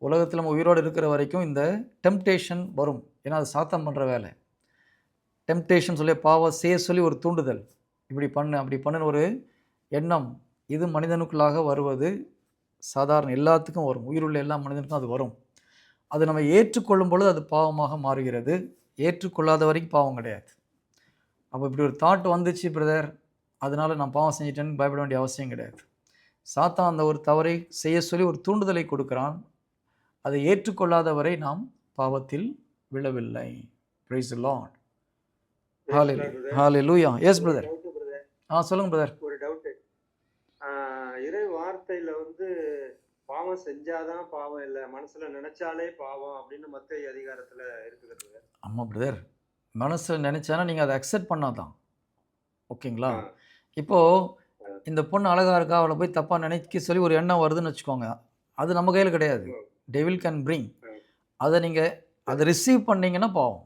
உலகத்தில் நம்ம உயிரோடு இருக்கிற வரைக்கும் இந்த டெம்ப்டேஷன் வரும். ஏன்னா அது சாத்தான் பண்ணுற வேலை. டெம்ப்டேஷன் சொல்லி பாவம் செய்ய சொல்லி ஒரு தூண்டுதல், இப்படி பண்ணு அப்படி பண்ணுன்னு ஒரு எண்ணம், இது மனிதனுக்குள்ளாக வருவது சாதாரண, எல்லாத்துக்கும் வரும். உயிருள்ள எல்லா மனிதனுக்கும் அது வரும். அது நம்ம ஏற்றுக்கொள்ளும் பொழுது அது பாவமாக மாறுகிறது. ஏற்றுக்கொள்ளாத வரைக்கும் பாவம் கிடையாது. அப்போ இப்படி ஒரு தாட் வந்துச்சு பிரதர், அதனால நான் பாவம் செஞ்சிட்டேன்னு பயப்பட வேண்டிய அவசியம் கிடையாது. சாத்தான் அந்த ஒரு தவறை செய்ய சொல்லி ஒரு தூண்டுதலை கொடுக்கிறான். அதை ஏற்றுக்கொள்ளாத வரை நாம் பாவத்தில் விழவில்லை. Praise the Lord. Hallelujah. Yes brother. சொல்லுங்க பிரதர். ஒரு டவுட். இறை வார்த்தையில வந்து பாவம் செஞ்சாதான் பாவம் இல்லை, மனசுல நினைச்சாலே பாவம் அப்படின்னு மத்தேயு அதிகாரத்துல இருக்குது. ஆமா பிரதர், மனசுல நினைச்சானா நீங்க அதை அக்செப்ட் பண்ணாதான். ஓகேங்களா? இப்போ இந்த பொண்ணு அழகா இருக்கா, அவளை போய் தப்பா நினைக்க சொல்லி ஒரு எண்ணம் வருதுன்னு வச்சுக்கோங்க, அது நம்ம கையில் கிடையாது. Devil can bring. அதை நீங்கள் அதை ரிசீவ் பண்ணீங்கன்னா பாவம்.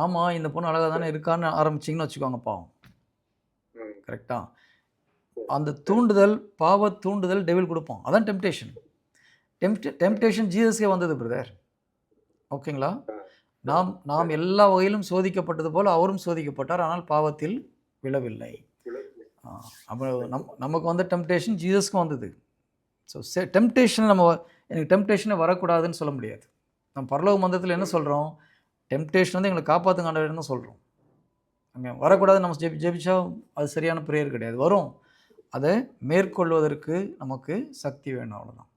ஆமாம், இந்த பொண்ணு அழகாக தானே இருக்கான்னு ஆரம்பிச்சிங்கன்னு வச்சுக்கோங்க, பாவம். கரெக்டா? அந்த தூண்டுதல், பாவ தூண்டுதல் டெவில் கொடுப்போம். அதான் டெம்ப்டேஷன். டெம்ப்டேஷன் ஜீசஸ்கே வந்தது பிரதர். ஓகேங்களா? நாம் எல்லா வகையிலும் சோதிக்கப்பட்டது போல் அவரும் சோதிக்கப்பட்டார், ஆனால் பாவத்தில் விழவில்லை. அப்போ நமக்கு வந்து டெம்ப்டேஷன் ஜீசஸ்க்கும் வந்தது. ஸோ டெம்ப்டேஷன் எனக்கு டெம்ப்டேஷனே வரக்கூடாதுன்னு சொல்ல முடியாது. நம்ம பரலோக மந்தத்தில் என்ன சொல்கிறோம்? டெம்ப்டேஷன் வந்து எங்களை காப்பாற்றுங்க ஆண்டவரேன்னு சொல்கிறோம். அங்கே வரக்கூடாது நம்ம ஜெபிச்சா அது சரியான ப்ரேயர் கிடையாது. வரும், அதை மேற்கொள்வதற்கு நமக்கு சக்தி வேணும், அவ்வளோதான்.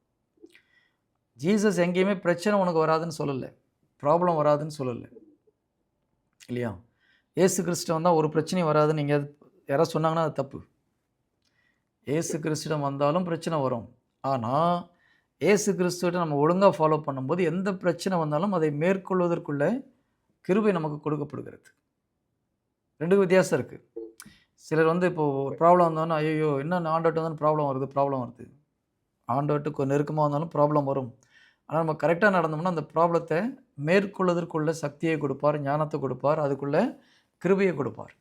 ஜீசஸ் எங்கேயுமே பிரச்சனை உனக்கு வராதுன்னு சொல்லலை, ப்ராப்ளம் வராதுன்னு சொல்லலை, இல்லையா? ஏசு கிறிஸ்து வந்தால் ஒரு பிரச்சனையும் வராதுன்னு நீங்கள் யாராவது சொன்னாங்கன்னா அது தப்பு. ஏசு கிறிஸ்துவிடம் வந்தாலும் பிரச்சனை வரும். ஆனால் ஏசு கிறிஸ்துவிட்ட நம்ம ஒழுங்காக ஃபாலோ பண்ணும்போது எந்த பிரச்சனை வந்தாலும் அதை மேற்கொள்வதற்குள்ள கிருபை நமக்கு கொடுக்கப்படுகிறது. ரெண்டு வித்தியாசம் இருக்குது. சிலர் வந்து இப்போது ப்ராப்ளம் வந்தோன்னா ஐயோ என்ன ஆண்டவர்கிட்ட வந்தாலும் ப்ராப்ளம் வருது. ஆண்டவர்கிட்ட நெருக்கமாக வந்தாலும் ப்ராப்ளம் வரும். ஆனால் நம்ம கரெக்டாக நடந்தோம்னா அந்த ப்ராப்ளத்தை மேற்கொள்வதற்குள்ள சக்தியை கொடுப்பார், ஞானத்தை கொடுப்பார், அதுக்குள்ளே கிருபையை கொடுப்பார்.